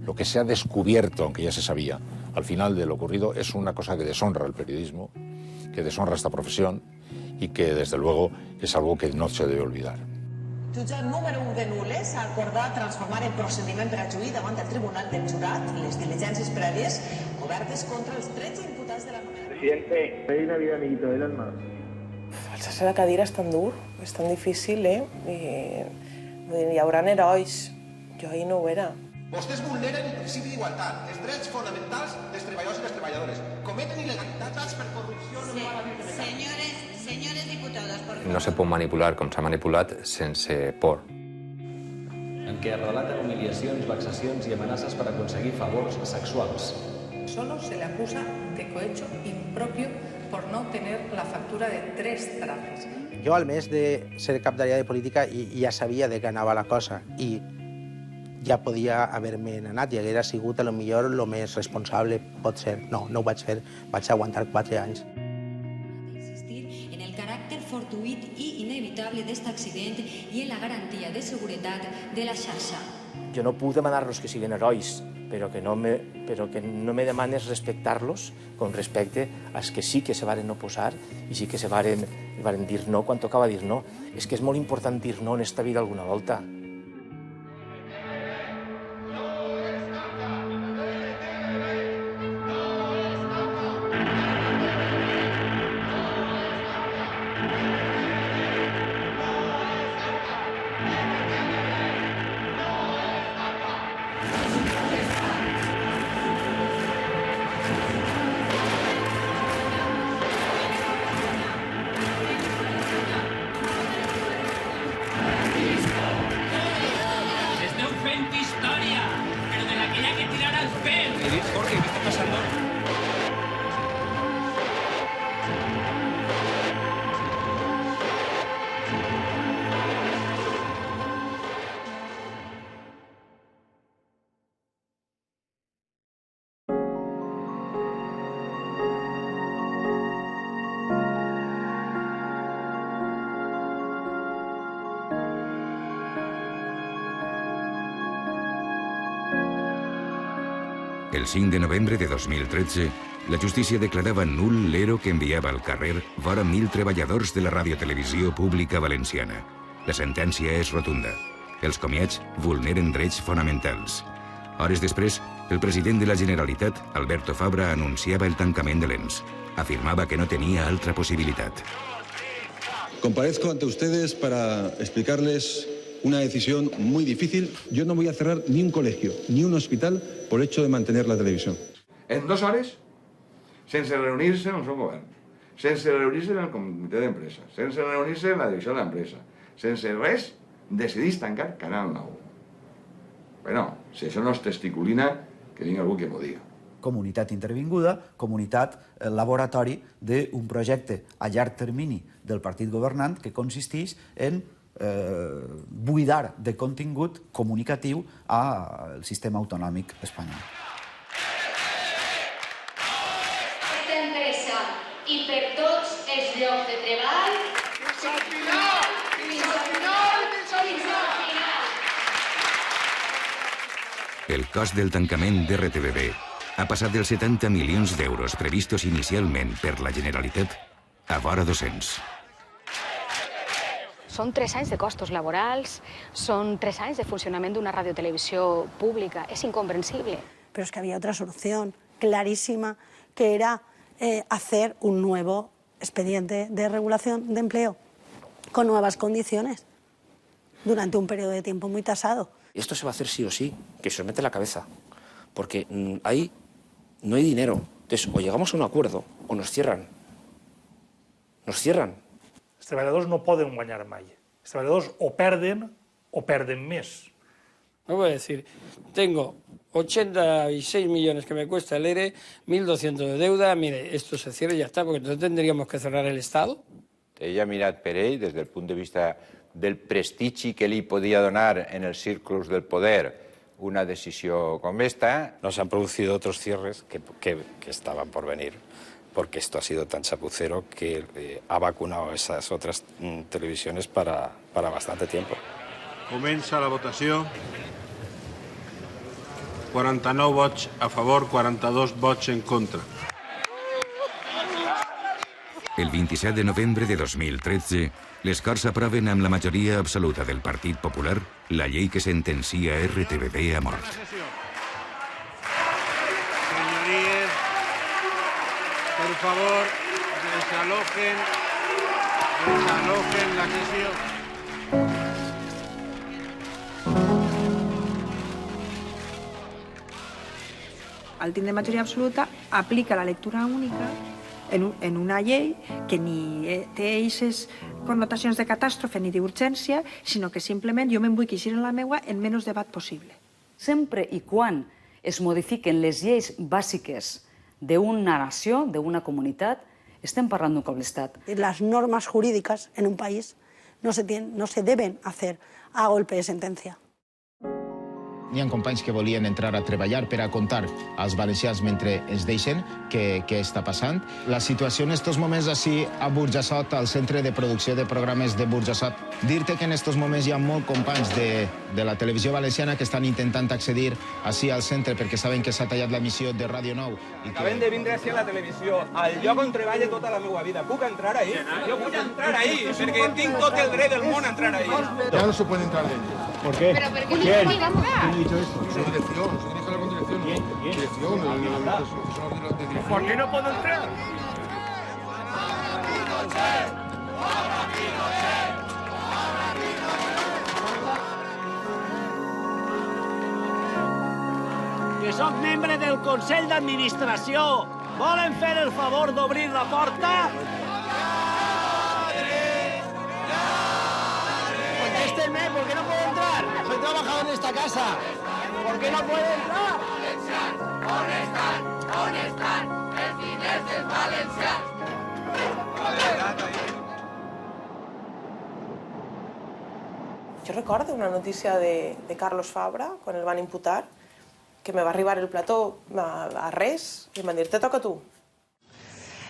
Lo que se ha descubierto, aunque ya se sabía, al final de lo ocurrido, es una cosa que deshonra el periodismo, que deshonra esta profesión y que, desde luego, es algo que no se debe olvidar. Jutge número 1 de Nules ha acordat transformar en procediment per a juí davant del Tribunal del Jurat les diligències prèvies obertes contra els 13 imputats de la nomenada. Presidente, pedí una vida, amiguito del alma. Alçar-se la cadira és tan dur, és tan difícil, hi haurà herois. Jo ahir no ho era. Vostès vulneren el principi d'igualtat, els drets fonamentals dels treballadors i les treballadores. Cometen il·legalitats per corrupció... Señores diputados, por favor. No se pot manipular com s'ha manipulat sense por. En què es relaten humiliacions, vexacions i amenaces per aconseguir favors sexuals. Solo se le acusa de cohecho impropio por no tener la factura de 3 trajes. Jo, al mes de ser cap d'àrea de política, ja sabia de què anava la cosa i ja podia haver-me anat i haguera sigut, potser, el més responsable, pot ser. No, no ho vaig fer, vaig aguantar 4 anys. Insistir en el caràcter fortuït i inevitable d'aquest accident i en la garantia de seguretat de la xarxa. Jo no puc demanar-los que siguin herois, però que no me demanes respectar-los con respecte als que sí que se varen oposar i sí que se varen dir no quan tocava dir no. És que és molt important dir no en esta vida alguna volta. El 5 de novembre de 2013, la justícia declarava nul l'ERO que enviava al carrer vora 1.000 treballadors de la radiotelevisió pública valenciana. La sentència és rotunda. Els comiats vulneren drets fonamentals. Hores després, el president de la Generalitat, Alberto Fabra, anunciava el tancament de l'ENS. Afirmava que no tenia altra possibilitat. Comparezco ante ustedes para explicarles una decisión muy difícil. Yo no voy a cerrar ni un colegio, ni un hospital por el hecho de mantener la televisión. En 2 hores, sense reunir-se en el seu govern, sense reunir-se en el comitè d'empresa, sense reunir-se en la divisió de l'empresa, sense res, decidís tancar Canal 9. Bueno, si això no és testiculina, que vingui algú que m'ho diga. Comunitat intervinguda, comunitat laboratori d'un projecte a llarg termini del partit governant que consisteix en buidar de contingut comunicatiu al sistema autonòmic espanyol. Aquesta empresa i per tots els llocs de treball fins al final, fins al final, fins al final. El cost del tancament d'RTBB ha passat dels 70 milions d'euros previstos inicialment per la Generalitat a vora 200. Són 3 anys de costos laborals, són 3 anys de funcionament d'una radiotelevisió pública. És incomprensible. Pero es que había otra solución clarísima, que era hacer un nuevo expediente de regulación de empleo con nuevas condiciones durante un periodo de tiempo muy tasado. Esto se va a hacer sí o sí, que se os mete en la cabeza, porque ahí no hay dinero. Entonces, o llegamos a un acuerdo o nos cierran. Nos cierran. Els treballadors no poden guanyar mai. Els treballadors o perden més. No voy a decir, tengo 86 millones que me cuesta el ERE, 1.200 de deuda, mire, esto se cierra y ya está, porque entonces tendríamos que cerrar el Estado. Ella ha mirat per ell des del punt de vista del prestigi que li podia donar en els círculos del poder una decisió com esta. No se han producido otros cierres que estaban por venir, porque esto ha sido tan chapucero que ha vacunado esas otras televisiones para bastante tiempo. Comença la votació. 49 vots a favor, 42 vots en contra. El 27 de novembre de 2013, les Corts aproven amb la majoria absoluta del Partit Popular la llei que sentencia RTBB a mort. Señorías, por favor, desalojen la sesión. Al tindre majoria absoluta, aplica la lectura única en una llei que ni té aquestes connotacions de catàstrofe ni d'urgència, sinó que simplement jo me'n vull que hicieran la meua en menys debat possible. Sempre i quan es modifiquen les lleis bàsiques d'una nació, d'una comunitat, estem parlant d'un cop d'estat. Las normas jurídicas en un país no se deben hacer a golpe de sentencia. Hi ha companys que volien entrar a treballar per a contar als valencians mentre ens deixen què està passant. La situació en estos moments així a Burjassot, al centre de producció de programes de Burjassot. Dir-te que en estos moments hi ha molts companys de la televisió valenciana que estan intentant accedir així al centre perquè saben que s'ha tallat l'emissió de Ràdio 9. Acabem de vindre així a la televisió, al lloc on treballo tota la meva vida. Puc entrar ahí? Jo vull entrar ahí, perquè tinc tot el dret del món a entrar ahí. Ya no se puede entrar dentro. ¿Por qué? ¿Pero por qué no se puede entrar? ¿Quién ha dicho esto? Su dirección, se dirige a la dirección. Dirección. ¿Por qué no puedo entrar? Que sóc membre del Consell d'Administració. Volen fer el favor d'obrir la porta? Contéstenme, ¿por qué no puedo entrar? Soy trabajador en esta casa. ¿Por qué no puedo entrar? On estan els diners dels valencians? Jo recordo una notícia de Carlos Fabra, quan el van imputar, que me va arribar el plató a res i em van dir, te toca a tu.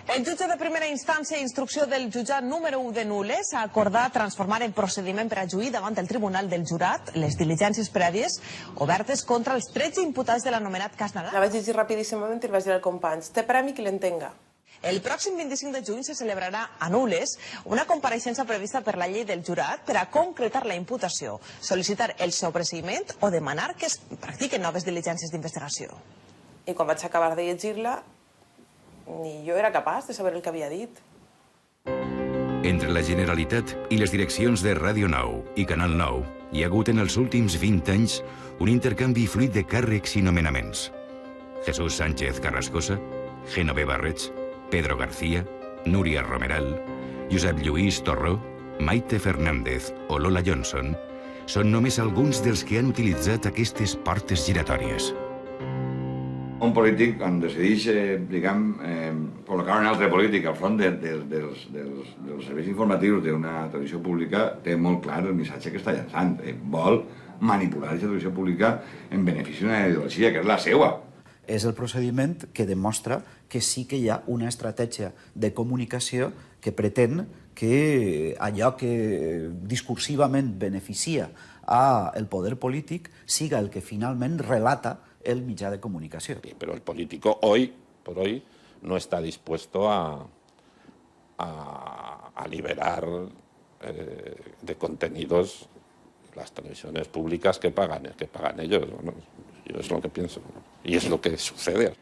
El jutge de primera instància i instrucció del jutjat número 1 de Nules ha acordat transformar en procediment per a juir davant el Tribunal del Jurat les diligències prèvies obertes contra els 13 imputats de l'anomenat cas Nadal. La vaig llegir rapidíssimament i vaig dir al company, té premi qui l'entenga. El pròxim 25 de juny se celebrarà a Nules una compareixença prevista per la llei del jurat per a concretar la imputació, sol·licitar el sobreseïment o demanar que es practiquen noves diligències d'investigació. I quan vaig acabar de llegir-la, ni jo era capaç de saber el que havia dit. Entre la Generalitat i les direccions de Ràdio 9 i Canal 9 hi ha hagut en els últims 20 anys un intercanvi fluid de càrrecs i nomenaments. Jesús Sánchez Carrascosa, Genoveva Reig, Pedro García, Núria Romeral, Josep Lluís Torró, Maite Fernández o Lola Johnson són només alguns dels que han utilitzat aquestes portes giratòries. Un polític, quan decideix, col·locar un altre polític al front dels serveis informatius d'una televisió pública, té molt clar el missatge que està llançant. Vol manipular aquesta televisió pública en benefici d'una ideologia, que és la seva. És el procediment que demostra que sí que hi ha una estratègia de comunicació que pretén que allò que discursivament beneficia al poder polític siga el que finalment relata el mitjà de comunicación. Pero el político hoy por hoy no está dispuesto a liberar de contenidos las televisiones públicas que pagan ellos. Bueno, yo es lo que pienso y es lo que sucede.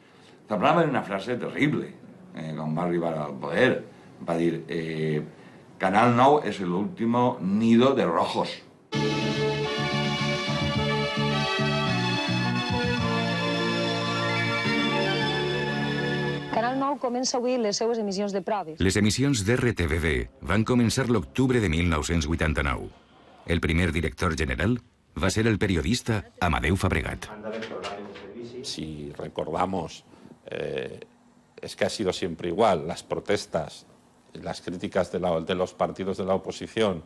Hablaba de una frase terrible cuando va a arribar al poder. Va a decir, Canal 9 es el último nido de rojos. Canal 9 comença avui les seues emissions de proves. Les emissions d'RTBB van començar l'octubre de 1989. El primer director general va ser el periodista Amadeu Fabregat. Si recordamos, es que ha sido siempre igual. Las protestas, las críticas de los partidos de la oposición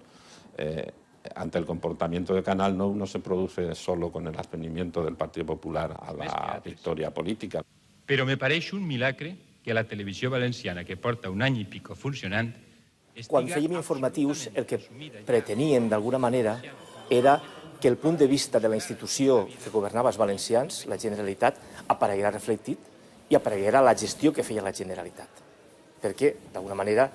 ante el comportamiento de Canal 9 no se produce solo con el advenimiento del Partido Popular a la victoria política. Però me pareix un milagre que la televisió valenciana, que porta un any i pico funcionant... Quan fèiem informatius, el que preteníem, d'alguna manera, era que el punt de vista de la institució que governava els valencians, la Generalitat, apareguera reflectit i apareguera la gestió que feia la Generalitat. Perquè, d'alguna manera,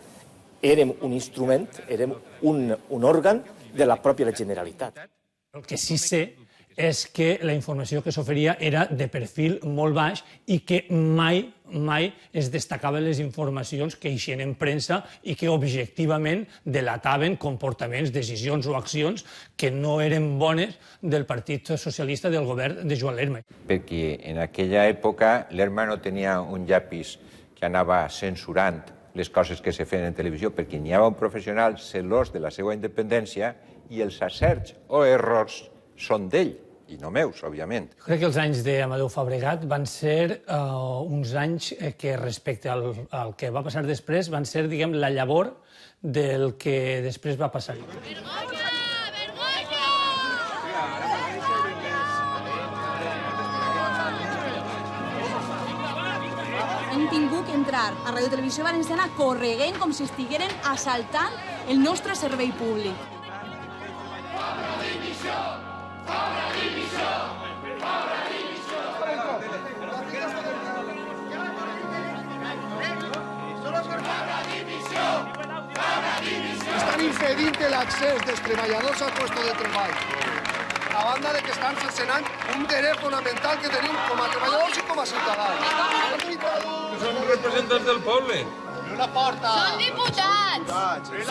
érem un instrument, érem un òrgan de la pròpia Generalitat. El que sí sé és que la informació que s'oferia era de perfil molt baix i que mai es destacaven les informacions que eixien en premsa i que objectivament delataven comportaments, decisions o accions que no eren bones del Partit Socialista del govern de Joan Lerma. Perquè en aquella època Lerma no tenia un llapis que anava censurant les coses que se feien en televisió, perquè n'hi havia un professional celós de la seva independència i els acerts o errors són d'ell, i no meus, òbviament. Crec que els anys d'Amadeu Fabregat van ser uns anys que, respecte al que va passar després, van ser, diguem, la llavor del que després va passar. Hem tingut que entrar a Radio Televisió Valenciana correguent com si estigueren assaltant el nostre servei públic. Estan impedint l'accés dels treballadors al puesto de treball, a banda de que estan cercenant un dret fonamental que tenim com a treballadors i com a ciutadans. Són representants del poble. Obriu la porta! Són diputats!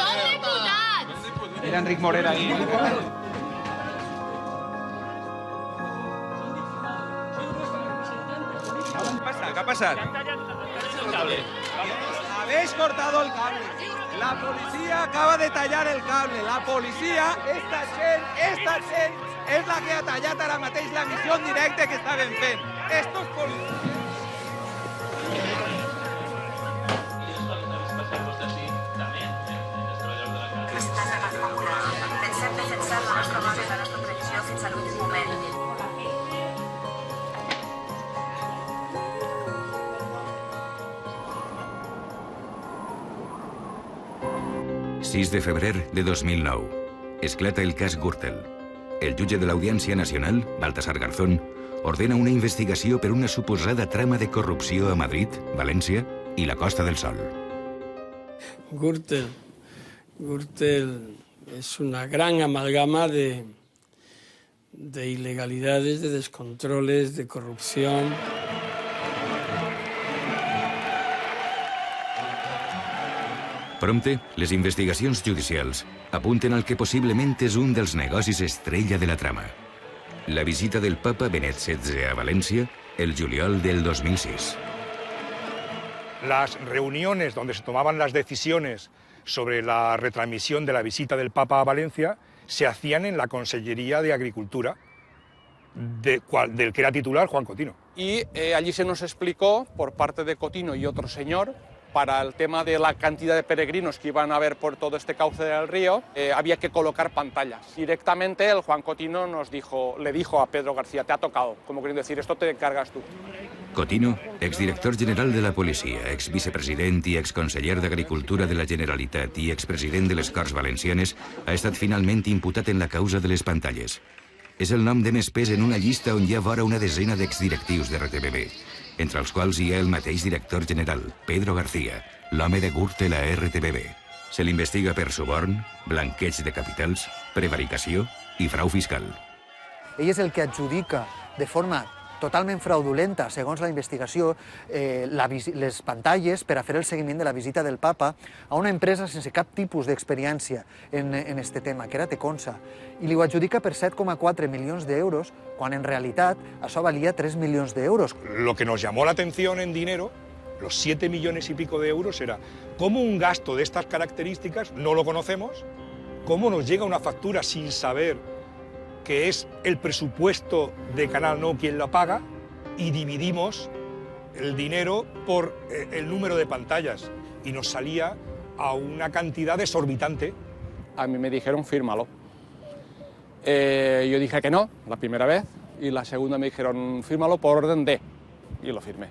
Són diputats! Era Enric Morera ahí. ¿Qué ha pasado? Habéis cortado el cable. La policía acaba de tallar el cable. La policía, esta gent, és la que ha tallat ara mateix la missió en directe que estaven fent. Estos policías... Pensem defensar la nostra base i la nostra televisió fins a l'últim moment. 6 de febrer de 2009. Esclata el cas Gürtel. El jutge de l'Audiència Nacional, Baltasar Garzón, ordena una investigació per una suposada trama de corrupció a Madrid, València i la Costa del Sol. Gürtel es una gran amalgama de ilegalidades, de descontroles, de corrupción. Prompte, les investigacions judicials apunten al que possiblement és un dels negocis estrella de la trama. La visita del papa Benet XVI a València el juliol del 2006. Las reuniones donde se tomaban las decisiones sobre la retransmisión de la visita del Papa a Valencia se hacían en la Consellería de Agricultura, del que era titular Juan Cotino. Y allí se nos explicó, por parte de Cotino y otro señor, para el tema de la cantidad de peregrinos que iban a haber por todo este cauce del río, había que colocar pantallas. Directamente el Juan Cotino le dijo a Pedro García, te ha tocado, como queriendo decir, esto te encargas tú. Cotino, exdirector general de la policia, exvicepresident i exconseller d'Agricultura de la Generalitat i expresident de les Corts Valencianes, ha estat finalment imputat en la causa de les pantalles. És el nom de més pes en una llista on hi ha vora una desena d'exdirectius de RTBB, entre els quals hi ha el mateix director general, Pedro García, l'home de Gürtel a RTBB. Se l'investiga per suborn, blanqueig de capitals, prevaricació i frau fiscal. Ell és el que adjudica de forma totalment fraudulenta, segons la investigació, les pantalles per a fer el seguiment de la visita del papa a una empresa sense cap tipus d'experiència en este tema, que era Teconsa, i li ho adjudica per 7,4 milions d'euros, quan en realitat això valia 3 milions d'euros. Lo que nos llamó la atención en dinero, los 7 millones y pico de euros, era cómo un gasto de estas características no lo conocemos, cómo nos llega una factura sin saber que es el presupuesto de Canal Nou quien lo paga, y dividimos el dinero por el número de pantallas, y nos salía a una cantidad exorbitante. A mí me dijeron, fírmalo. Yo dije que no, la primera vez, y la segunda me dijeron, fírmalo por orden de, y lo firmé.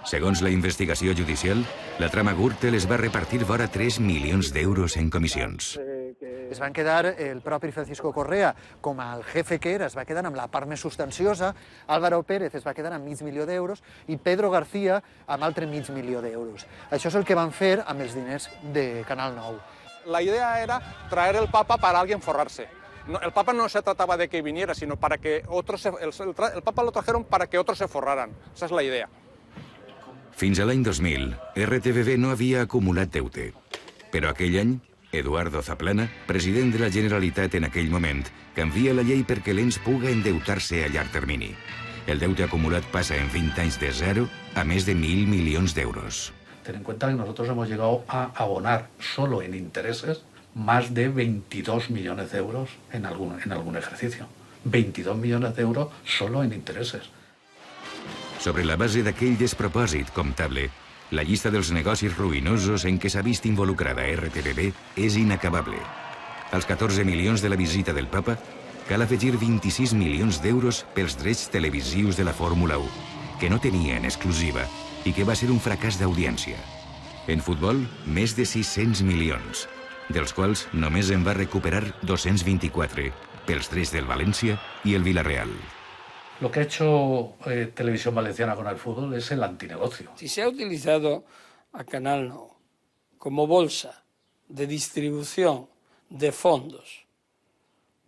Segons la investigació judicial, la trama Gürtel es va repartir vora 3 milions d'euros en comissions. Es van quedar el propi Francisco Correa com el jefe que era, es va quedar amb la part més substanciosa, Álvaro Pérez es va quedar amb €500.000 i Pedro García amb altre €500.000. Això és el que van fer amb els diners de Canal 9. La idea era traer el Papa para alguien forrarse. El Papa no se trataba de que viniera, sino para que otros el Papa lo trajeron para que otros se forraran. Esa es la idea. Fins a l'any 2000, RTBB no havia acumulat deute. Però aquell any, Eduardo Zaplana, president de la Generalitat en aquell moment, canvia la llei perquè l'ENS puga endeutar-se a llarg termini. El deute acumulat passa en 20 anys de zero a més de 1.000 milions d'euros. Ten en cuenta que nosotros hemos llegado a abonar solo en intereses más de 22 millones de euros en algún ejercicio. 22 millones de euros solo en intereses. Sobre la base d'aquell despropòsit comptable, la llista dels negocis ruïnosos en què s'ha vist involucrada RTBB és inacabable. Als 14 milions de la visita del Papa, cal afegir 26 milions d'euros pels drets televisius de la Fórmula 1, que no tenia en exclusiva i que va ser un fracàs d'audiència. En futbol, més de 600 milions, dels quals només en va recuperar 224 pels drets del València i el Villarreal. Lo que ha hecho Televisión Valenciana con el fútbol es el antinegocio. Si se ha utilizado a Canal 9 como bolsa de distribución de fondos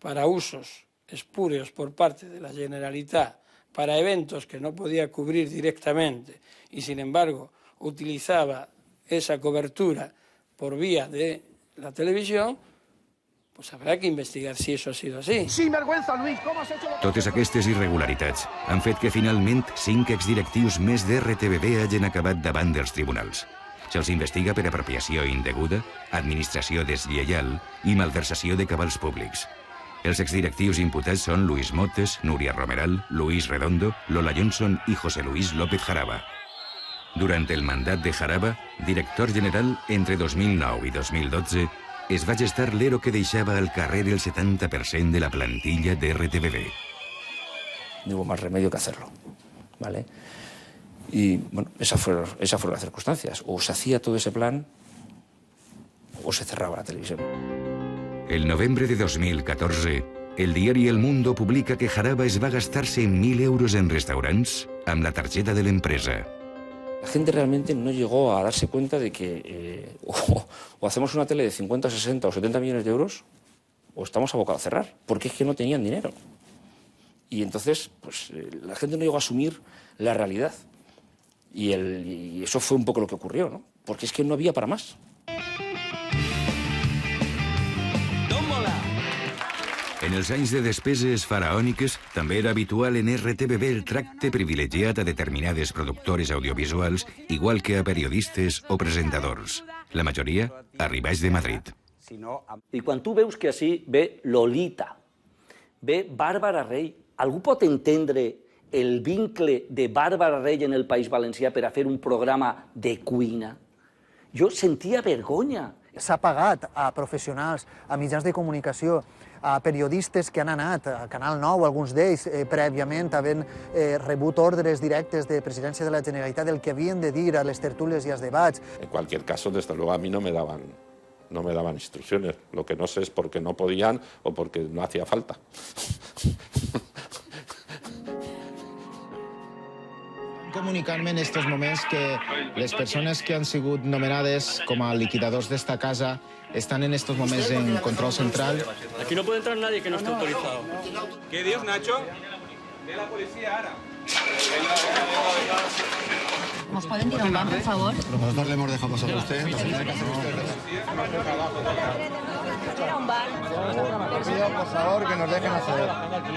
para usos espurios por parte de la Generalitat, para eventos que no podía cubrir directamente y sin embargo utilizaba esa cobertura por vía de la televisión, pues habrá que investigar si eso ha sido así. Sin vergüenza, Luis, ¿cómo has hecho lo que... Totes aquestes irregularitats han fet que finalment 5 exdirectius més de RTBB hagin acabat davant dels tribunals. Se'ls investiga per apropiació indeguda, administració deslleial i malversació de cabals públics. Els exdirectius imputats són Luis Motes, Núria Romeral, Luis Redondo, Lola Johnson i José Luis López Jaraba. Durant el mandat de Jaraba, director general entre 2009 i 2012, es va gestar l'ERO que deixava al carrer el 70% de la plantilla de RTBB. No hubo más remedio que hacerlo, ¿vale? Y bueno, esas fueron las circunstancias. O se hacía todo ese plan o se cerraba la televisión. El novembre de 2014, el diari El Mundo publica que Jaraba es va gastar-se 1.000 euros en restaurants amb la targeta de l'empresa. La gente realmente no llegó a darse cuenta de que o hacemos una tele de 50, 60 o 70 millones de euros o estamos abocados a cerrar, porque es que no tenían dinero. Y entonces, pues la gente no llegó a asumir la realidad. Y eso fue un poco lo que ocurrió, ¿no? Porque es que no había para más. En els anys de despeses faraòniques també era habitual en RTBB el tracte privilegiat a determinades productores audiovisuals, igual que a periodistes o presentadors. La majoria arribats de Madrid. I quan tu veus que així ve Lolita, ve Bàrbara Rey, algú pot entendre el vincle de Bàrbara Rey en el País Valencià per a fer un programa de cuina? Jo sentia vergonya. S'ha pagat a professionals, a mitjans de comunicació, a periodistes que han anat a Canal 9, alguns d'ells prèviament havent rebut ordres directes de Presidència de la Generalitat del que havien de dir a les tertúlies i als debats. En cualquier caso, desde luego, a mí no me daban instrucciones. Lo que no sé es porque no podían o porque no hacía falta. Comunicar-me en estos moments que les persones que han sigut nomenades com a liquidadors d'esta casa están en estos momentos en control central. Aquí no puede entrar nadie que no esté autorizado. ¿Qué Dios, Nacho? Ve la policía ahora. ¿Nos pueden tirar un ban, por favor? Nosotros le hemos dejado pasar a usted. Por favor, que nos dejen hacer.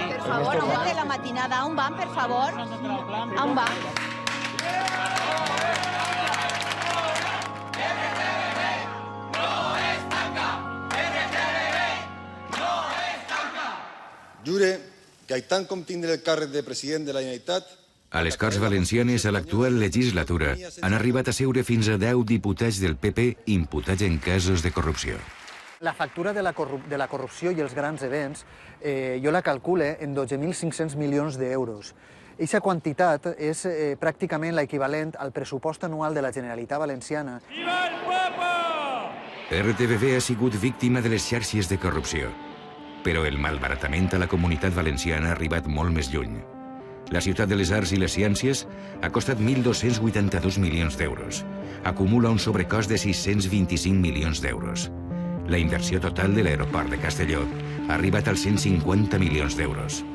Per favor, a un ban de la matinada. A un ban, per favor. A un ban. Jure que tant com tindre el càrrec de president de la Generalitat... A les Corts Valencianes, a l'actual legislatura, han arribat a seure fins a 10 diputats del PP imputats en casos de corrupció. La factura de la corrupció i els grans events, jo la calcule en 12.500 milions d'euros. Aquesta quantitat és pràcticament l'equivalent al pressupost anual de la Generalitat Valenciana. ¡Viva el Papa! RTBV ha sigut víctima de les xarxes de corrupció. Però el malbaratament a la comunitat valenciana ha arribat molt més lluny. La Ciutat de les Arts i les Ciències ha costat 1.282 milions d'euros. Acumula un sobrecost de 625 milions d'euros. La inversió total de l'aeroport de Castelló ha arribat als 150 milions d'euros.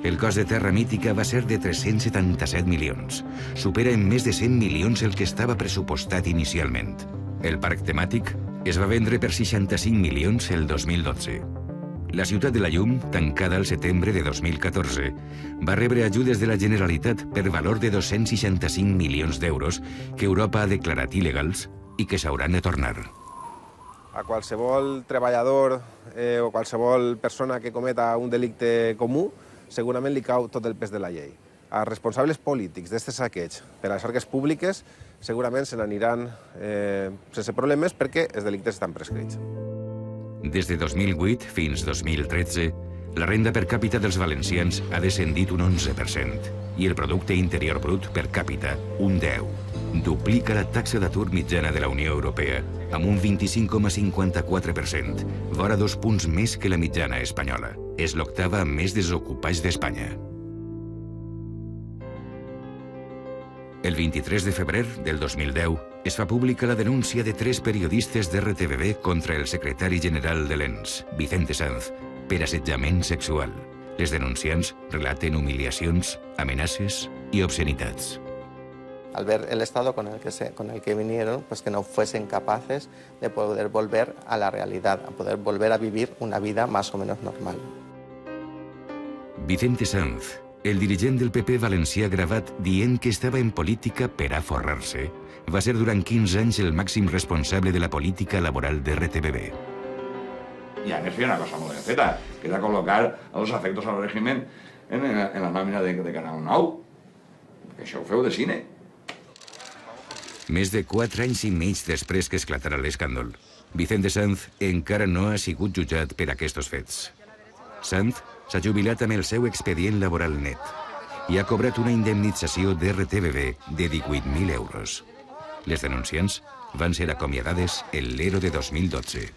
El cost de Terra Mítica va ser de 377 milions. Supera en més de 100 milions el que estava pressupostat inicialment. El parc temàtic es va vendre per 65 milions el 2012. La Ciutat de la Llum, tancada al setembre de 2014, va rebre ajudes de la Generalitat per valor de 265 milions d'euros que Europa ha declarat il·legals i que s'hauran de tornar. A qualsevol treballador o qualsevol persona que cometa un delicte comú segurament li cau tot el pes de la llei. A responsables polítics d'aquest saqueig per a les arques públiques segurament se n'aniran sense problemes perquè els delictes estan prescrits. Des de 2008 fins 2013, la renda per càpita dels valencians ha descendit un 11% i el producte interior brut per càpita un 10%. Duplica la taxa d'atur mitjana de la Unió Europea amb un 25,54%, vora 2 punts més que la mitjana espanyola. És l'octava amb més desocupats d'Espanya. El 23 de febrer del 2010 es fa pública la denúncia de 3 periodistes d'RTBV contra el secretari general de l'ENS, Vicente Sanz, per assetjament sexual. Les denunciants relaten humiliacions, amenaces i obscenitats. Al ver el estado con el que vinieron, pues que no fuesen capaces de poder volver a la realidad, a poder volver a vivir una vida más o menos normal. Vicente Sanz, el dirigent del PP valencià gravat dient que estava en política per a forrar-se, va ser durant 15 anys el màxim responsable de la política laboral de RTBV. Y a mí me una cosa muy feta, que era colocar a los afectos al régimen en la nómina de Canal 9, que això ho feu de cine. Més de 4 anys i mig després que esclatarà l'escàndol, Vicente Sanz encara no ha sigut jutjat per aquests fets. Sanz s'ha jubilat amb el seu expedient laboral net i ha cobrat una indemnització d'RTBV de 18.000 euros. Les denunciants van ser acomiadades en l'ERO de 2012.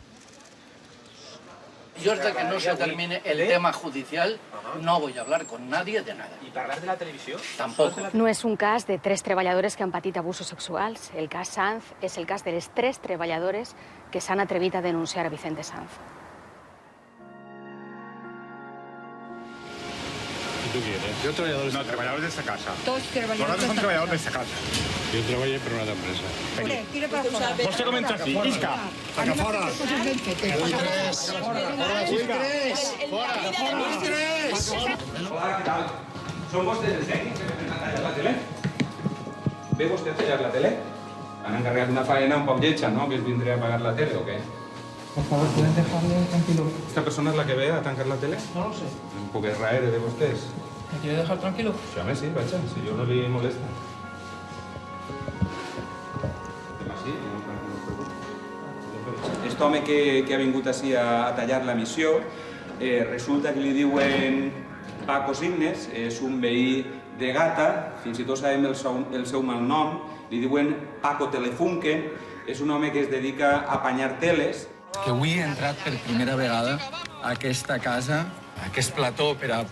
Yo hasta que no se termine el tema judicial no voy a hablar con nadie de nada. ¿Y para hablar de la televisión? Tampoco. No és un cas de 3 treballadores que han patit abusos sexuals. El cas Sanz és el cas de les 3 treballadores que s'han atrevit a denunciar a Vicente Sanz. ¿Tú quieres? Yo trabajadores. No, trabajadores de esta casa. Todos Nosotros somos trabajadores de esta casa. Yo trabajé per una altra empresa. Tira per fora. Vostè comenta aquí, Isca. Acá fora. Hola, ¿qué tal? ¿Son vostès els tècnics que venen a tallar la tele? ¿Ve vostè a tallar la tele? Han encarregat una faena un poc lletja, ¿no? Que es vindré a pagar la tele o qué? Por favor, ¿pueden dejarle tranquilo? ¿Esta persona es la que ve a tancar la tele? No lo sé. Un poc raere de vostès. ¿Me quiere dejar tranquilo? Sí, home, sí, vaja, si jo no li molesta. Aquest home que ha vingut així a tallar la missió, resulta que li diuen Paco Signes, és un veí de Gata, fins i tot sabem el seu malnom, li diuen Paco Telefunken, és un home que es dedica a apanyar teles. Que avui he entrat per primera vegada a aquesta casa, a aquest plató, per a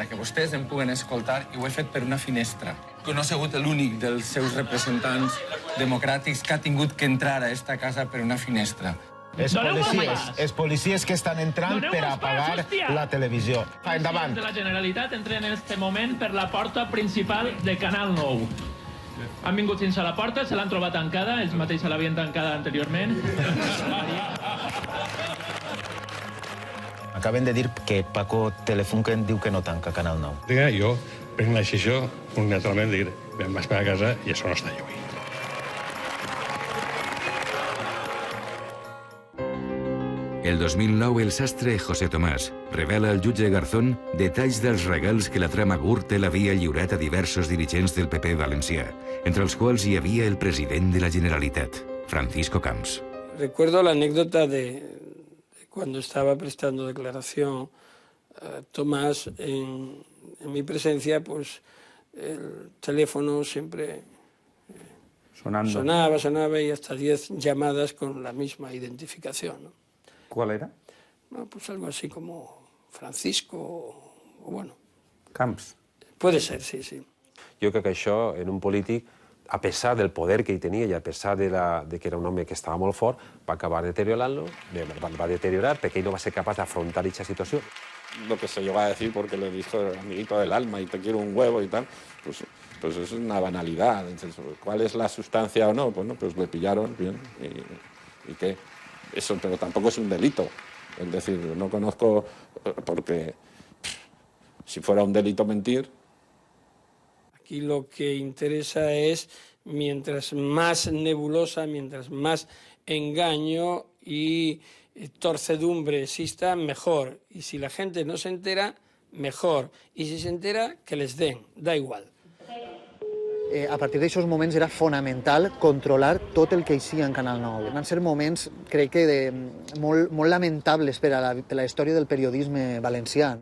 que vostès em puguen escoltar, i ho he fet per una finestra. Que no he sigut l'únic dels seus representants democràtics que ha tingut que entrar a aquesta casa per una finestra. Els policies que estan entrant per a apagar la televisió. Endavant. De la Generalitat entren en aquest moment per la porta principal de Canal 9. Han vingut fins a la porta, se l'han trobat tancada, ells mateixos se l'havien tancada anteriorment. Acaben de dir que Paco Telefunken diu que no tanca Canal 9. Diga, jo prenc la decisió unilateralment de dir, vam esperar a casa i això no està lluny. El 2009, el sastre José Tomàs revela al jutge Garzón detalls dels regals que la trama Gürtel havia lliurat a diversos dirigents del PP valencià, entre els quals hi havia el president de la Generalitat, Francisco Camps. Recuerdo la anécdota de cuando estaba prestando declaración Tomás en mi presencia, pues el teléfono siempre Sonaba y hasta 10 llamadas con la misma identificación, ¿no? ¿Cuál era? No, pues algo así como Francisco o bueno. Camps. Puede ser, sí, sí. Jo crec que això, en un polític, a pesar del poder que ell tenia i a pesar de que era un home que estava molt fort, va acabar deteriorant-lo, va deteriorar perquè ell no va ser capaç d'afrontar aquesta situació. Lo que se llegó a decir porque le dijo el amiguito del alma y te quiero un huevo y tal, pues es una banalidad. Entonces, ¿cuál es la sustancia o no? Bueno, pues le pillaron bien y ¿qué? Eso, pero tampoco es un delito. Es decir, no conozco, porque si fuera un delito mentir... Aquí lo que interesa es, mientras más nebulosa, mientras más engaño y torcedumbre exista, mejor. Y si la gente no se entera, mejor. Y si se entera, que les den, da igual. A partir d'aixòs moments era fonamental controlar tot el que eixia en Canal 9. Van ser moments, crec que, molt lamentables per a la història del periodisme valencià.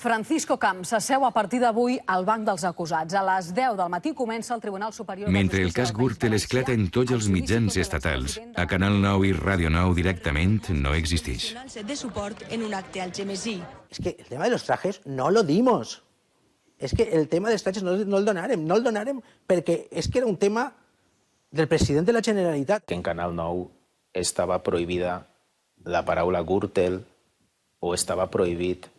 Francisco Camps s'asseu a partir d'avui al banc dels acusats. A les 10 del matí comença el Tribunal Superior de Justícia. Mentre el cas Gürtel esclata en tots els mitjans estatals, a Canal 9 i Ràdio 9 directament no existeix. De suport en un acte al Gemesí. Es que el tema de los trajes no lo dimos. Es que el tema de los trajes no el donarem perquè és que era un tema del president de la Generalitat. Que en Canal 9 estava prohibida la paraula Gürtel o estava prohibit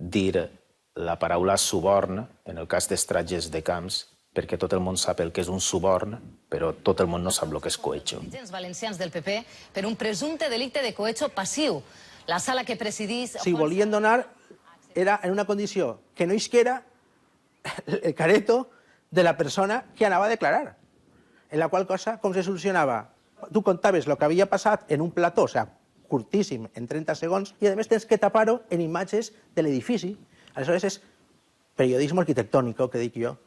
dir la paraula suborn en el cas dels trajes de Camps, perquè tot el món sap el que és un suborn, però tot el món no sap el que és cohecho. Agents valencians del PP per un presumpte delicte de cohecho passiu. La sala que presidís... Si volien donar, era en una condició que no isquera el careto de la persona que anava a declarar. En la qual cosa, com se solucionava? Tu contaves el que havia passat en un plató, o sigui, curtíssim, en 30 segons, i a més tens que tapar-ho en imatges de l'edifici. Aleshores és periodismo arquitectónico, que dic jo.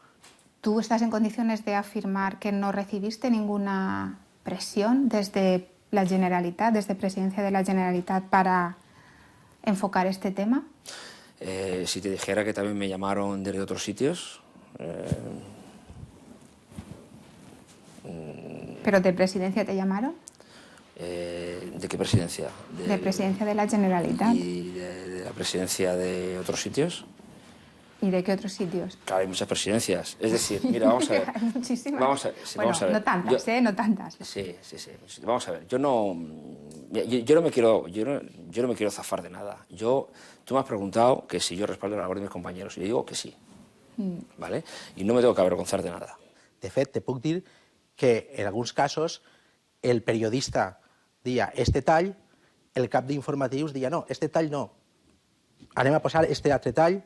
¿Tú estás en condiciones de afirmar que no recibiste ninguna presión desde la Generalitat, desde Presidencia de la Generalitat, para enfocar este tema? Si te dijera que también me llamaron desde otros sitios... ¿Pero de Presidencia te llamaron? ¿De qué presidencia? De Presidencia de la Generalitat. ¿Y de la presidencia de otros sitios? ¿Y de qué otros sitios? Claro, hay muchas presidencias. Es decir, mira, vamos a ver. Hay muchísimas. Vamos a ver. Sí, bueno, vamos a ver. no tantas, no tantas. Sí. Vamos a ver. Yo no me quiero zafar de nada. Tú me has preguntado que si yo respaldo la labor de mis compañeros. Y yo digo que sí. ¿Vale? Y no me tengo que avergonzar de nada. De fet, te puc dir que en alguns casos el periodista dia este tall, el cap d'informatius dia no, este tall no. Anem a posar este altre tall,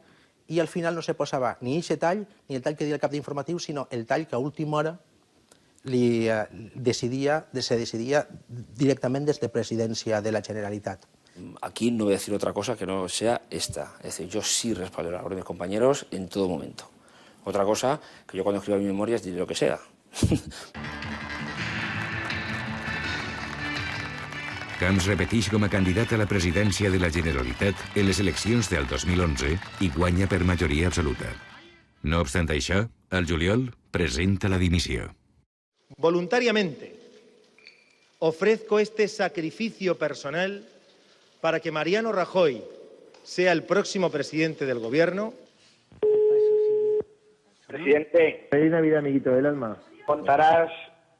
i al final no se posava ni aquest tall, ni el tall que dia el cap d'informatius, sinó el tall que a última hora se decidia directament des de Presidència de la Generalitat. Aquí no voy a decir otra cosa que no sea esta. Es decir, yo sí respaldo la labor de mis compañeros en todo momento. Otra cosa, que yo cuando escriba mis memorias diré lo que sea. Camps repeteix com a candidat a la presidència de la Generalitat en les eleccions del 2011 i guanya per majoria absoluta. No obstant això, el juliol presenta la dimissió. Voluntariamente ofrezco este sacrificio personal para que Mariano Rajoy sea el próximo presidente del gobierno. Presidente. Feliz Navidad, amiguito del alma. Contarás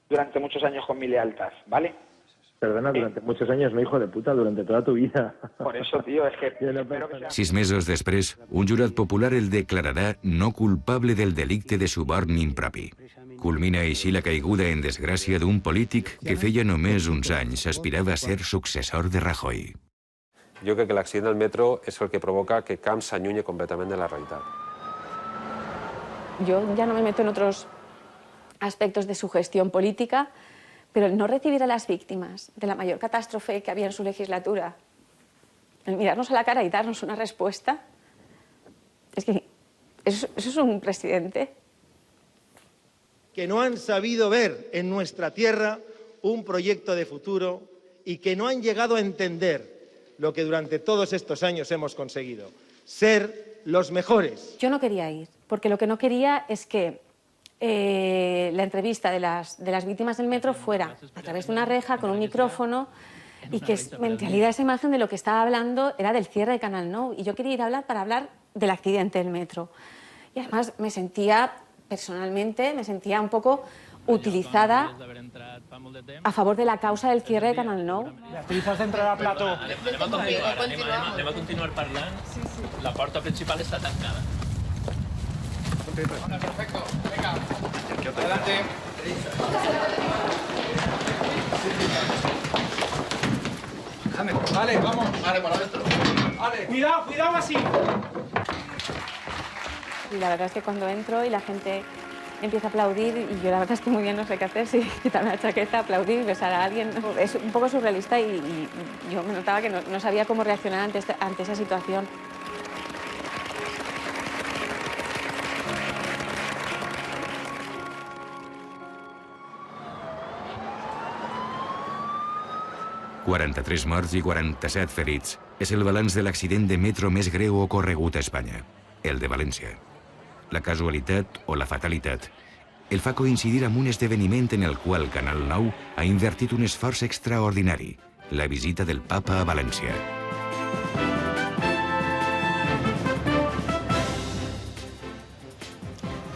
durante muchos años con mi lealtad, ¿vale? Perdona, durante muchos años, no, hijo de puta, durante toda tu vida. Por eso, tío, es que... 6 mesos després, un jurat popular el declararà no culpable del delicte de suborn impropi. Culmina així la caiguda en desgràcia d'un polític que feia només uns anys aspirava a ser successor de Rajoy. Jo crec que l'accident del metro és el que provoca que Camps s'allunyi completament de la realitat. Yo ya no me meto en otros aspectos de su gestión política, pero el no recibir a las víctimas de la mayor catástrofe que había en su legislatura, el mirarnos a la cara y darnos una respuesta, es que eso es un presidente. Que no han sabido ver en nuestra tierra un proyecto de futuro y que no han llegado a entender lo que durante todos estos años hemos conseguido, ser los mejores. Yo no quería ir, porque lo que no quería es que la entrevista de las víctimas del metro fuera a través de una reja con un micrófono y que en realidad esa imagen de lo que estaba hablando era del cierre de Canal 9 y yo quería ir a hablar para hablar del accidente del metro. Y además me sentía, personalmente, un poco utilizada a favor de la causa del cierre de Canal 9. Beatriz, has d'entrar al plató. Anem a continuar parlant. La porta principal està tancada. Perfecto, venga. Adelante. Vale, vamos. Vale, para adentro. Vale. Cuidado, cuidado así. Y la verdad es que cuando entro y la gente empieza a aplaudir y yo la verdad es que muy bien no sé qué hacer, si quitarme la chaqueta, aplaudir, besar a alguien. Es un poco surrealista y yo me notaba que no sabía cómo reaccionar ante esa situación. ...43 morts i 47 ferits... és el balanç de l'accident de metro més greu ocorregut a Espanya, el de València. La casualitat o la fatalitat el fa coincidir amb un esdeveniment en el qual Canal 9 ha invertit un esforç extraordinari, la visita del Papa a València.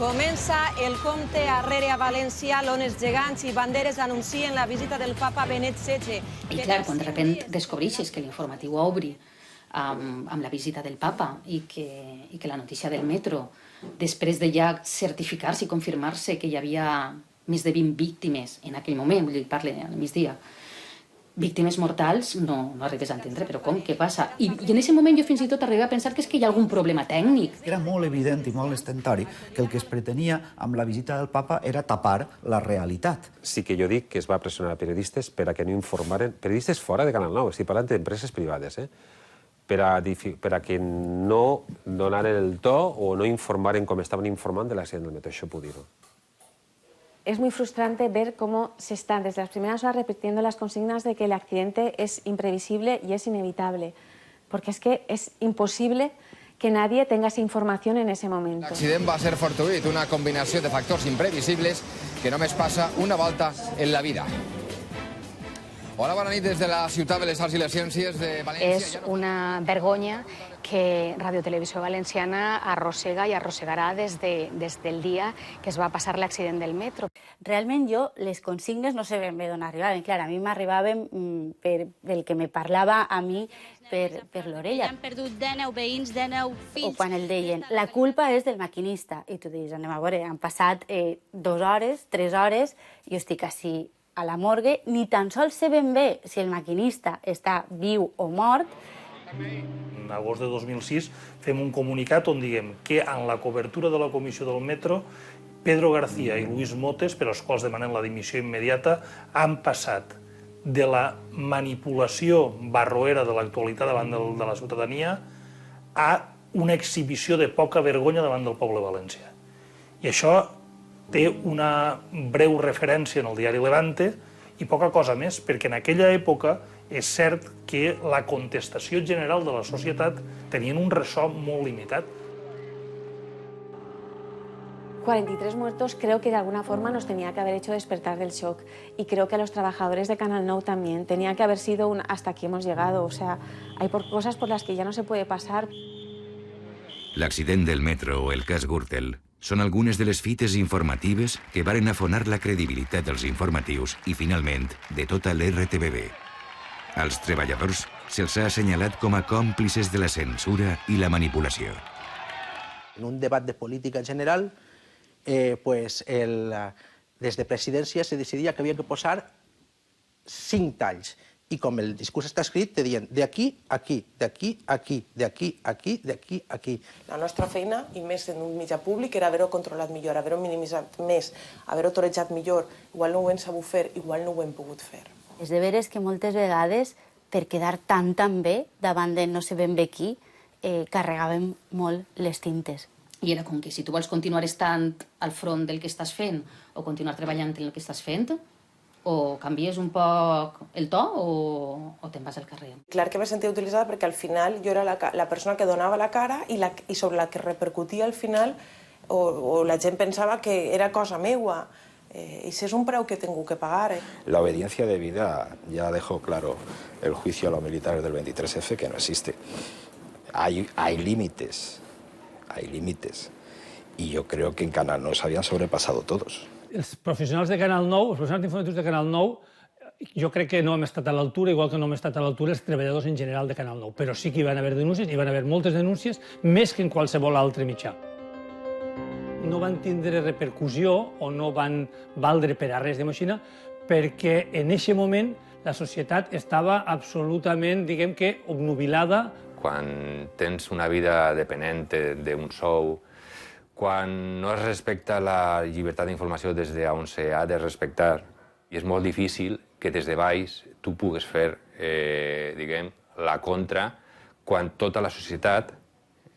Comença el compte arrere a València, on els gegants i banderes anuncien la visita del papa Benet XVI. I clar, quan de repente descobreixes que l'informatiu obri amb la visita del papa i que la notícia del metro, després de ja certificar-se i confirmar-se que hi havia més de 20 víctimes en aquell moment, vull dir, parle al migdia, víctimes mortals, no arribes a entendre, però com, què passa? I en aquest moment jo fins i tot arribo a pensar que és que hi ha algun problema tècnic. Era molt evident i molt estentori que el que es pretenia amb la visita del papa era tapar la realitat. Sí que jo dic que es va pressionar a periodistes per a que no informaren, periodistes fora de Canal 9, estic parlant d'empreses privades, per a que no donaren el to o no informaren com estaven informant de l'accident del metro, això puc dir-ho. Es muy frustrante ver cómo se están desde las primeras horas repitiendo las consignas de que el accidente es imprevisible y es inevitable, porque es que es imposible que nadie tenga esa información en ese momento. L'accident va ser fortuït, una combinació de factors imprevisibles que només passa una volta en la vida. Hola, bona nit des de la ciutat de les Arts i les Ciències de València. És una vergonya que Radio Televisió Valenciana arrossega i arrossegarà des del dia que es va passar l'accident del metro. Realment jo les consignes no sé ben bé d'on arribaven. Clar, a mi m'arribaven pel que me parlava a mi per l'orella. Han perdut 19 veïns, 19 fills. O quan el deien, la culpa és del maquinista. I tu dius, anem a veure, han passat 2 hores, 3 hores, jo estic així a la morgue, ni tan sols sé ben bé si el maquinista està viu o mort. En agost de 2006 fem un comunicat on diguem que en la cobertura de la comissió del metro Pedro García i Luis Motes, per als quals demanem la dimissió immediata, han passat de la manipulació barroera de l'actualitat davant de la ciutadania a una exhibició de poca vergonya davant del poble valencià. I això té una breu referència en el diari Levante i poca cosa més, perquè en aquella època és cert que la contestació general de la societat tenien un ressò molt limitat. 43 muertos creo que de alguna forma nos tenía que haber hecho despertar del shock y creo que a los trabajadores de Canal 9 también. Tenía que haber sido un hasta aquí hemos llegado, o sea, hay cosas por las que ya no se puede pasar. L'accident del metro o el cas Gürtel són algunes de les fites informatives que varen afonar la credibilitat dels informatius i, finalment, de tota l'RTBB. Als treballadors se'ls ha assenyalat com a còmplices de la censura i la manipulació. En un debat de política general, des de presidència se decidia que havia que posar 5 talls. I com el discurs està escrit, te diuen d'aquí, aquí, d'aquí, aquí, d'aquí, aquí, d'aquí, aquí. La nostra feina, i més en un mitjà públic, era haver-ho controlat millor, haver-ho minimitzat més, haver-ho torejat millor. Igual no ho hem sabut fer, igual no ho hem pogut fer. És de veres que moltes vegades, per quedar tan bé davant de no sé ben bé qui, carregàvem molt les tintes. I era com que si tu vols continuar estant al front del que estàs fent o continuar treballant en el que estàs fent, o canvies un poc el to o te'n vas al carrer. Clar que me sentia utilitzada perquè al final jo era la persona que donava la cara i sobre la que repercutia al final o la gent pensava que era cosa meua. I això és un preu que he tingut que pagar. La obediencia debida ya dejó claro el juicio a los militares del 23F que no existe. Hay límites, y yo creo que en Canal 9 se habían sobrepasado todos. Els professionals de Canal 9, els professionals informatius de Canal 9, jo crec que no hem estat a l'altura, igual que no hem estat a l'altura els treballadors en general de Canal 9, però sí que hi van haver denúncies, hi van haver moltes denúncies, més que en qualsevol altre mitjà. No van tindre repercussió o no van valdre per a res de moixina perquè en aquest moment la societat estava absolutament, diguem que, obnubilada. Quan tens una vida depenent d'un sou, quan no es respecta la llibertat d'informació des d'on s'ha de respectar, i és molt difícil que des de baix tu pugues fer, diguem, la contra quan tota la societat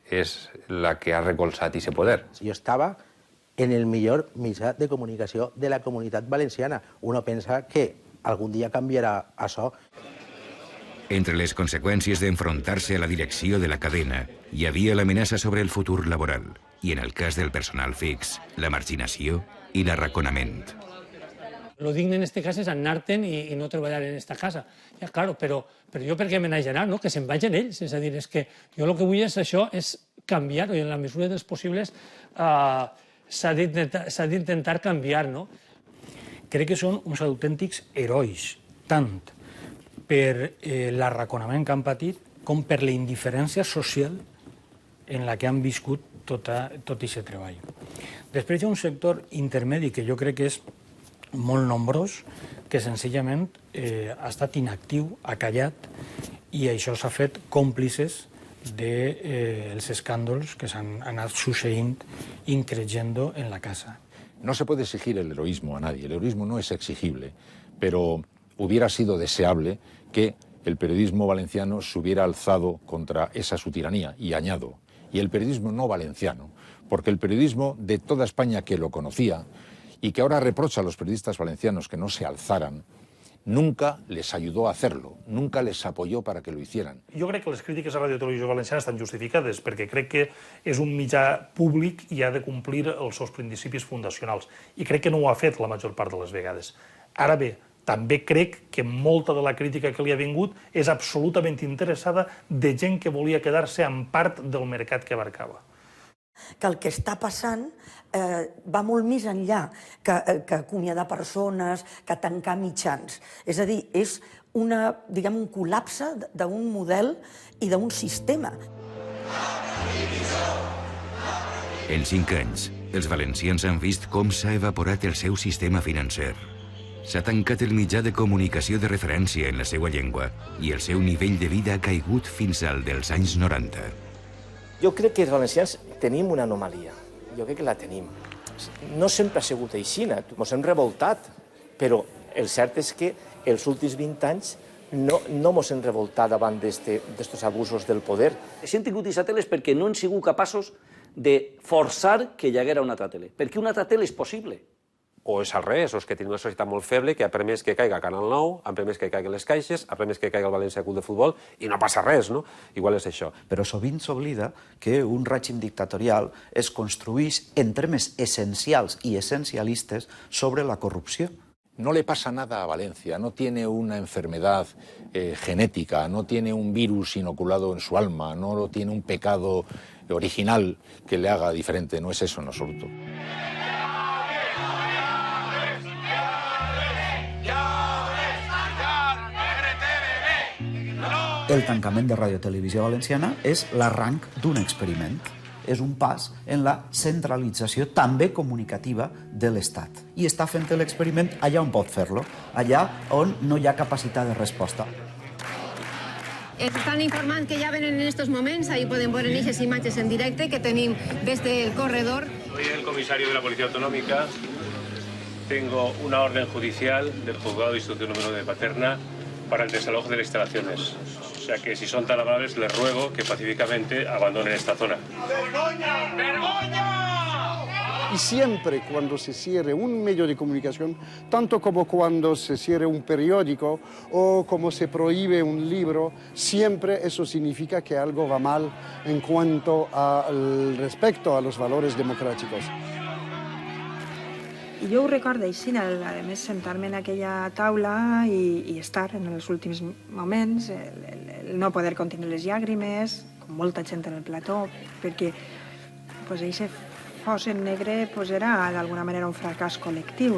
és la que ha recolzat aquest poder. Jo estava en el millor mitjà de comunicació de la comunitat valenciana. Uno pensa que algun dia canviarà això. Entre les conseqüències d'enfrontar-se a la direcció de la cadena hi havia l'amenaça sobre el futur laboral i, en el cas del personal fix, la marginació i l'arraconament. Lo digne en este cas és anar-te'n i no treballar en esta casa. Ja, claro, però jo per què me n'haig d'anar, no? Que se'n vagin ells. És a dir, és que jo el que vull és això, és canviar-ho, i en la mesura dels possibles s'ha d'intentar canviar, no? Crec que són uns autèntics herois, tant per l'arraconament que han patit com per la indiferència social en la que han viscut tot aquest treball. Després hi ha un sector intermedi que jo crec que és molt nombrós, que senzillament ha estat inactiu, ha callat, i això s'ha fet còmplices dels escàndols que s'han anat succeint increyendo en la casa. No se puede exigir el heroísmo a nadie, el heroísmo no es exigible, pero hubiera sido deseable que el periodismo valenciano se hubiera alzado contra esa su tiranía, y añado, y el periodismo no valenciano, porque el periodismo de toda España que lo conocía y que ahora reprocha a los periodistas valencianos que no se alzaran, nunca les ayudó a hacerlo, nunca les apoyó para que lo hicieran. Jo crec que les crítiques a Ràdio Televisió Valenciana estan justificades perquè crec que és un mitjà públic i ha de complir els seus principis fundacionals. I crec que no ho ha fet la major part de les vegades. Ara bé, també crec que molta de la crítica que li ha vingut és absolutament interessada de gent que volia quedar-se en part del mercat que abarcava. Que el que està passant va molt més enllà que acomiadar persones, que tancar mitjans. És a dir, és un col·lapse d'un model i d'un sistema. En 5 anys, els valencians han vist com s'ha evaporat el seu sistema financer. S'ha tancat el mitjà de comunicació de referència en la seva llengua i el seu nivell de vida ha caigut fins al dels anys 90. Jo crec que els valencians tenim una anomalia. Jo crec que la tenim. No sempre ha sigut així, ens hem revoltat, però el cert és que els últims 20 anys no ens hem revoltat davant d'aquests abusos del poder. Si hem tingut aquesta tele és perquè no hem sigut capaços de forçar que hi haguera una altra tele, perquè una altra tele és possible. O és al revés, o és que tenim una societat molt feble que ha permès que caiga Canal 9, ha permès que caiguen les caixes, ha permès que caiga el València Club de Futbol i no passa res, no? Igual és això. Però sovint s'oblida que un règim dictatorial es construeix en termes essencials i essencialistes sobre la corrupció. No le pasa nada a Valencia, no tiene una enfermedad genética, no tiene un virus inoculado en su alma, no tiene un pecado original que le haga diferente, no es eso en absoluto. El tancament de Ràdio Televisió Valenciana és l'arranc d'un experiment. És un pas en la centralització també comunicativa de l'Estat. I està fent l'experiment allà on pot fer-lo, allà on no hi ha capacitat de resposta. Están informando que ya ven en estos momentos, ahí pueden ver en esas imágenes en directo que tenemos desde el corredor. Soy el comisario de la Policía Autonómica. Tengo una orden judicial del Juzgado de Instrucción número 9 de Paterna para el desalojo de las instalaciones. O sea que si son tan amables, les ruego que pacíficamente abandonen esta zona. ¡Vergonya! ¡Vergonya! Y siempre cuando se cierre un medio de comunicación, tanto como cuando se cierre un periódico o como se prohíbe un libro, siempre eso significa que algo va mal en cuanto al respecto a los valores democràtics. I jo ho recordo així, a més, sentar-me en aquella taula i estar en els últims moments, el no poder contenir les llàgrimes, com molta gent en el plató, perquè aquest fosset negre era d'alguna manera un fracàs col·lectiu.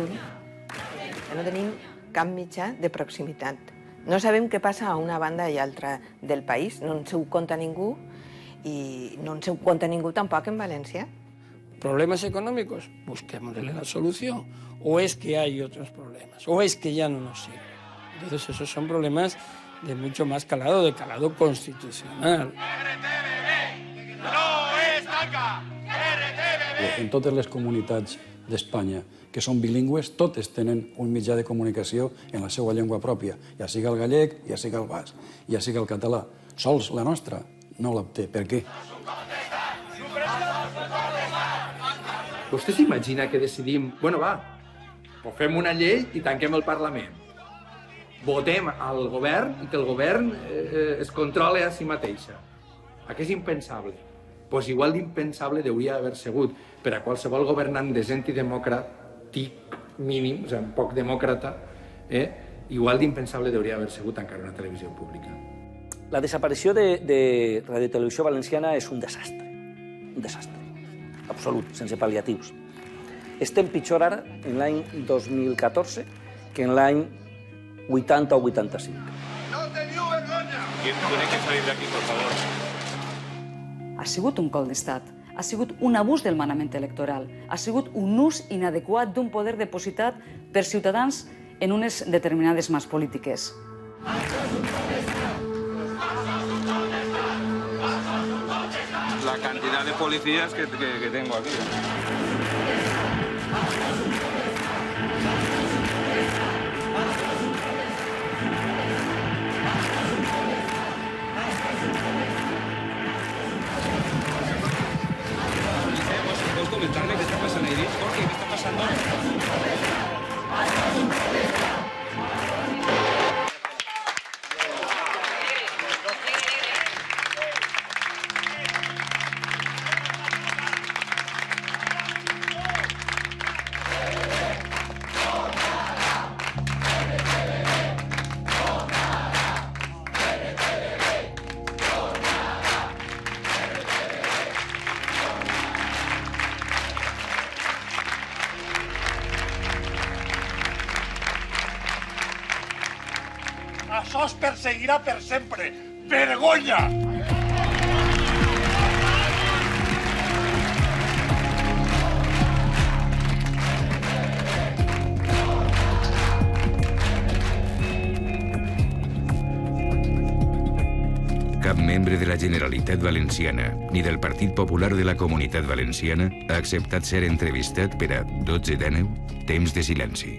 No tenim cap mitjà de proximitat. No sabem què passa a una banda i altra del país, no ens ho conta ningú i no ens ho conta ningú tampoc en València. ¿Problemas económicos? Busquémosle la solución. ¿O es que hay otros problemas? ¿O es que ya no nos sirve? Entonces esos son problemas de mucho más calado, de calado constitucional. En totes les comunitats d'Espanya que són bilingües, totes tenen un mitjà de comunicació en la seva llengua pròpia, ja siga el gallec, ja siga el basc, ja siga el català. Sols la nostra no la té. Per què? Vostè s'imagina que decidim, bueno, va, pues fem una llei i tanquem el Parlament. Votem al govern i que el govern es controle a si mateixa. Què és impensable? Doncs igual d'impensable hauria d'haver sigut per a qualsevol governant decent i democràtic mínim, o sigui, poc demòcrata, igual d'impensable hauria d'haver sigut tancar una televisió pública. La desaparició de Radio Televisió Valenciana és un desastre. Un desastre. Absolut, sense pal·liatius. Estem pitjor ara, en l'any 2014, que en l'any 80 o 85. No teniu vergonya! ¿Quién tiene que salir de aquí, por favor? Ha sigut un cop d'estat, ha sigut un abús del manament electoral, ha sigut un ús inadequat d'un poder depositat per ciutadans en unes determinades mans polítiques. La cantidad de policías que tengo aquí. ¿Puedes comentarme qué está pasando ahí? Jorge, ¿qué está pasando? Això es perseguirà per sempre. Vergonya! Cap membre de la Generalitat Valenciana ni del Partit Popular de la Comunitat Valenciana ha acceptat ser entrevistat per a 12 de 9 temps de silenci.